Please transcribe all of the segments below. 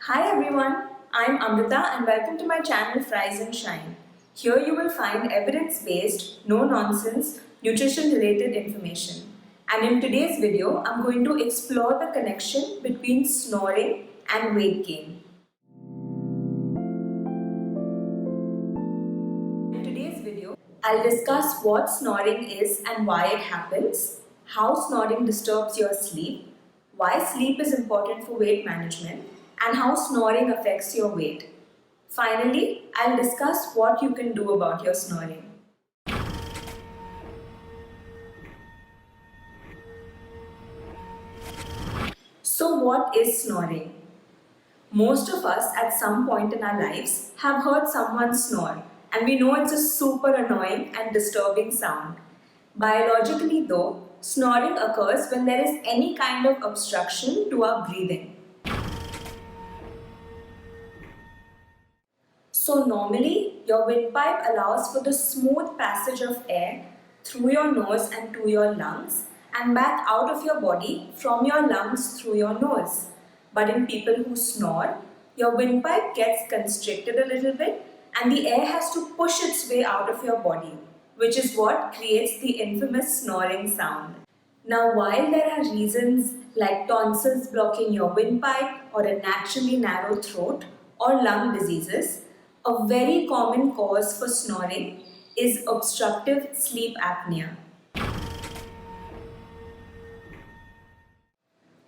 Hi everyone, I'm Amrita and welcome to my channel Fries and Shine. Here you will find evidence-based, no-nonsense, nutrition-related information. And in today's video, I'm going to explore the connection between snoring and weight gain. In today's video, I'll discuss what snoring is and why it happens, how snoring disturbs your sleep, why sleep is important for weight management, and how snoring affects your weight. Finally, I'll discuss what you can do about your snoring. So, what is snoring? Most of us at some point in our lives have heard someone snore, and we know it's a super annoying and disturbing sound. Biologically, though, snoring occurs when there is any kind of obstruction to our breathing. So normally, your windpipe allows for the smooth passage of air through your nose and to your lungs and back out of your body from your lungs through your nose. But in people who snore, your windpipe gets constricted a little bit and the air has to push its way out of your body, which is what creates the infamous snoring sound. Now, while there are reasons like tonsils blocking your windpipe or a naturally narrow throat or lung diseases, a very common cause for snoring is obstructive sleep apnea.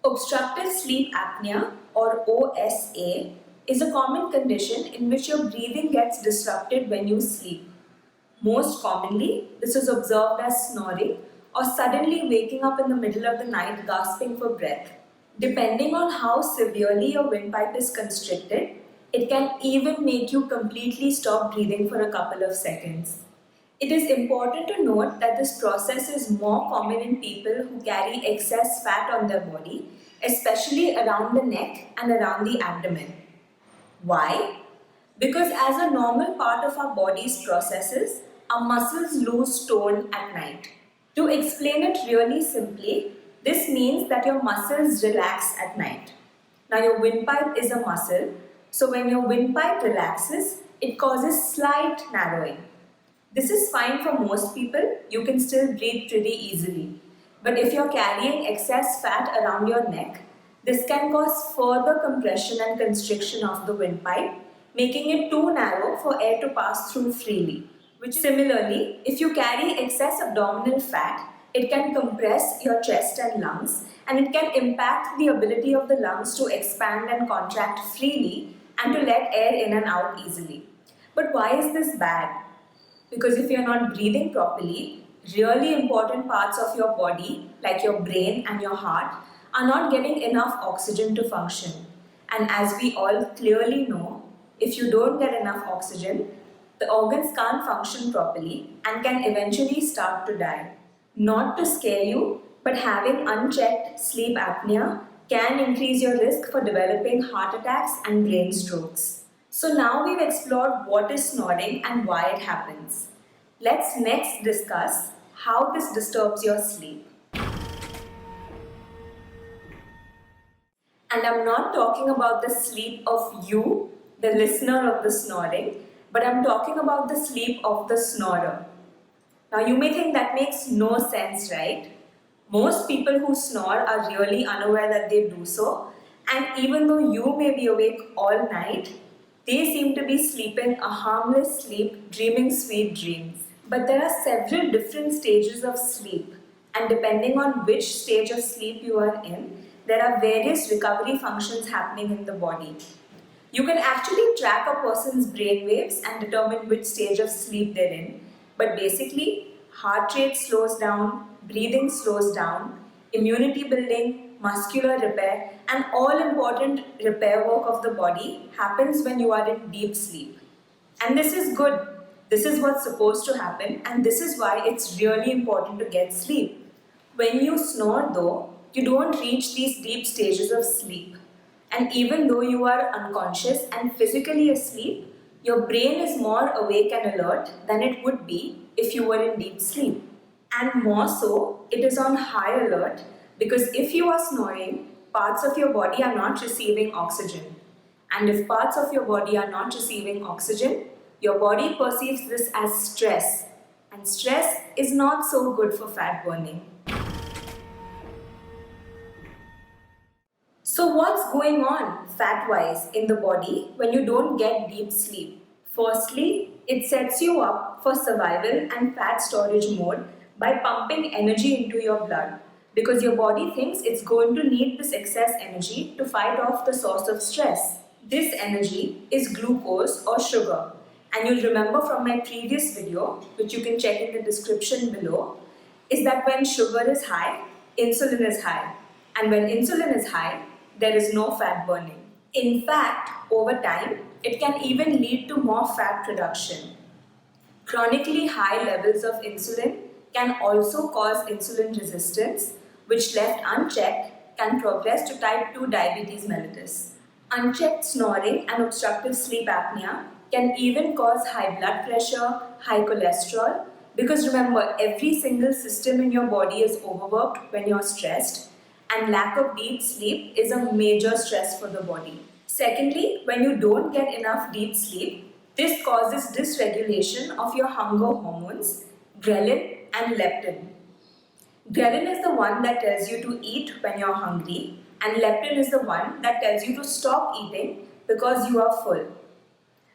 Obstructive sleep apnea or OSA is a common condition in which your breathing gets disrupted when you sleep. Most commonly, this is observed as snoring or suddenly waking up in the middle of the night gasping for breath. Depending on how severely your windpipe is constricted, it can even make you completely stop breathing for a couple of seconds. It is important to note that this process is more common in people who carry excess fat on their body, especially around the neck and around the abdomen. Why? Because as a normal part of our body's processes, our muscles lose tone at night. To explain it really simply, this means that your muscles relax at night. Now your windpipe is a muscle, so when your windpipe relaxes, it causes slight narrowing. This is fine for most people, you can still breathe pretty easily. But if you're carrying excess fat around your neck, this can cause further compression and constriction of the windpipe, making it too narrow for air to pass through freely. Which similarly, if you carry excess abdominal fat, it can compress your chest and lungs, and it can impact the ability of the lungs to expand and contract freely and to let air in and out easily. But why is this bad? Because if you're not breathing properly, really important parts of your body, like your brain and your heart, are not getting enough oxygen to function. And as we all clearly know, if you don't get enough oxygen, the organs can't function properly and can eventually start to die. Not to scare you, but having unchecked sleep apnea can increase your risk for developing heart attacks and brain strokes. So now we've explored what is snoring and why it happens. Let's next discuss how this disturbs your sleep. And I'm not talking about the sleep of you, the listener of the snoring, but I'm talking about the sleep of the snorer. Now you may think that makes no sense, right? Most people who snore are really unaware that they do so, and even though you may be awake all night, they seem to be sleeping a harmless sleep, dreaming sweet dreams. But there are several different stages of sleep, and depending on which stage of sleep you are in, there are various recovery functions happening in the body. You can actually track a person's brain waves and determine which stage of sleep they're in, but basically, heart rate slows down, breathing slows down, immunity building, muscular repair, and all important repair work of the body happens when you are in deep sleep. And this is good. This is what's supposed to happen, and this is why it's really important to get sleep. When you snore, though, you don't reach these deep stages of sleep. And even though you are unconscious and physically asleep, your brain is more awake and alert than it would be if you were in deep sleep. And more so, it is on high alert because if you are snoring, parts of your body are not receiving oxygen. And if parts of your body are not receiving oxygen, your body perceives this as stress. And stress is not so good for fat burning. So what's going on fat-wise in the body when you don't get deep sleep? Firstly, it sets you up for survival and fat storage mode by pumping energy into your blood because your body thinks it's going to need this excess energy to fight off the source of stress. This energy is glucose or sugar. And you'll remember from my previous video, which you can check in the description below, is that when sugar is high, insulin is high. And when insulin is high, there is no fat burning. In fact, over time, it can even lead to more fat production. Chronically high levels of insulin can also cause insulin resistance, which left unchecked can progress to type 2 diabetes mellitus. Unchecked snoring and obstructive sleep apnea can even cause high blood pressure, high cholesterol, because remember, every single system in your body is overworked when you're stressed, and lack of deep sleep is a major stress for the body. Secondly, when you don't get enough deep sleep, this causes dysregulation of your hunger hormones, ghrelin and leptin. Ghrelin is the one that tells you to eat when you're hungry, and leptin is the one that tells you to stop eating because you are full.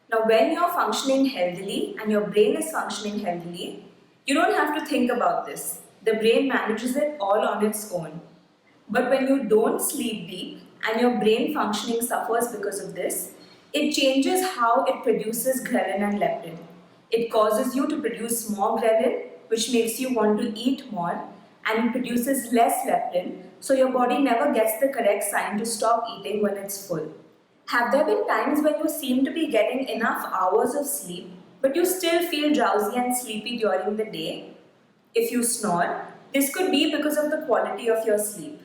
Now, when you're functioning healthily and your brain is functioning healthily, you don't have to think about this. The brain manages it all on its own. But when you don't sleep deep and your brain functioning suffers because of this, it changes how it produces ghrelin and leptin. It causes you to produce more ghrelin, which makes you want to eat more, and it produces less leptin, so your body never gets the correct sign to stop eating when it's full. Have there been times when you seem to be getting enough hours of sleep, but you still feel drowsy and sleepy during the day? If you snore, this could be because of the quality of your sleep.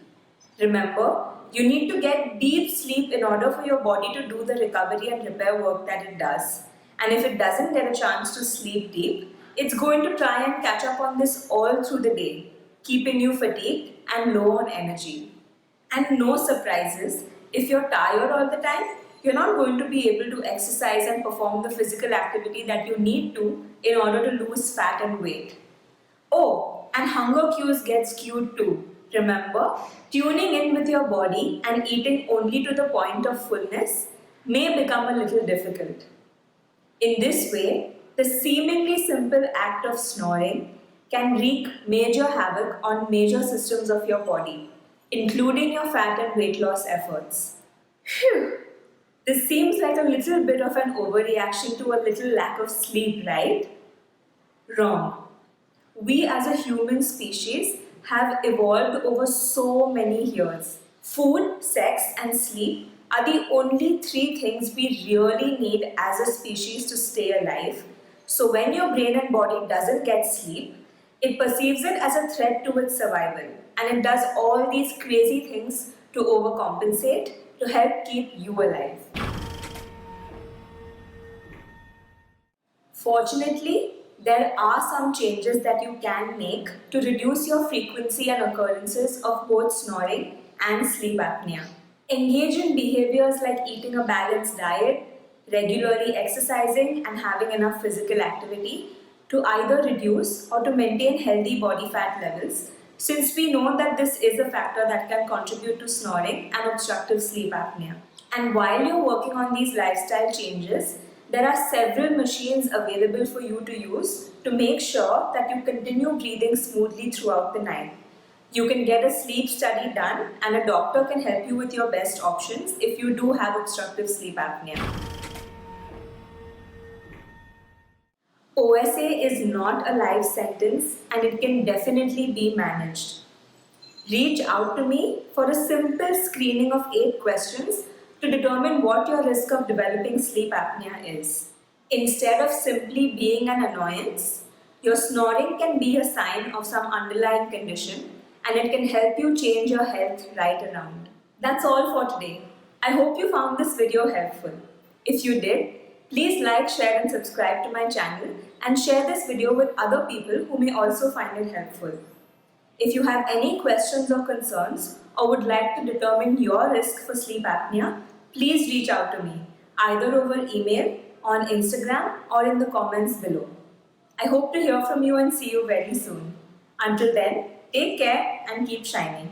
Remember, you need to get deep sleep in order for your body to do the recovery and repair work that it does. And if it doesn't get a chance to sleep deep, it's going to try and catch up on this all through the day, keeping you fatigued and low on energy. And no surprises, if you're tired all the time, you're not going to be able to exercise and perform the physical activity that you need to in order to lose fat and weight. Oh, and hunger cues get skewed too. Remember, tuning in with your body and eating only to the point of fullness may become a little difficult. In this way, the seemingly simple act of snoring can wreak major havoc on major systems of your body, including your fat and weight loss efforts. Phew! This seems like a little bit of an overreaction to a little lack of sleep, right? Wrong. We as a human species have evolved over so many years. Food, sex, and sleep are the only 3 things we really need as a species to stay alive. So when your brain and body doesn't get sleep, it perceives it as a threat to its survival, and it does all these crazy things to overcompensate to help keep you alive. Fortunately, there are some changes that you can make to reduce your frequency and occurrences of both snoring and sleep apnea. Engage in behaviors like eating a balanced diet, regularly exercising, and having enough physical activity to either reduce or to maintain healthy body fat levels, since we know that this is a factor that can contribute to snoring and obstructive sleep apnea. And while you're working on these lifestyle changes, there are several machines available for you to use to make sure that you continue breathing smoothly throughout the night. You can get a sleep study done, and a doctor can help you with your best options if you do have obstructive sleep apnea. OSA is not a life sentence, and it can definitely be managed. Reach out to me for a simple screening of 8 questions to determine what your risk of developing sleep apnea is. Instead of simply being an annoyance, your snoring can be a sign of some underlying condition, and it can help you change your health right around. That's all for today. I hope you found this video helpful. If you did, please like, share and subscribe to my channel, and share this video with other people who may also find it helpful. If you have any questions or concerns or would like to determine your risk for sleep apnea, please reach out to me. either over email, on Instagram, or in the comments below. I hope to hear from you and see you very soon. Until then, take care and keep shining.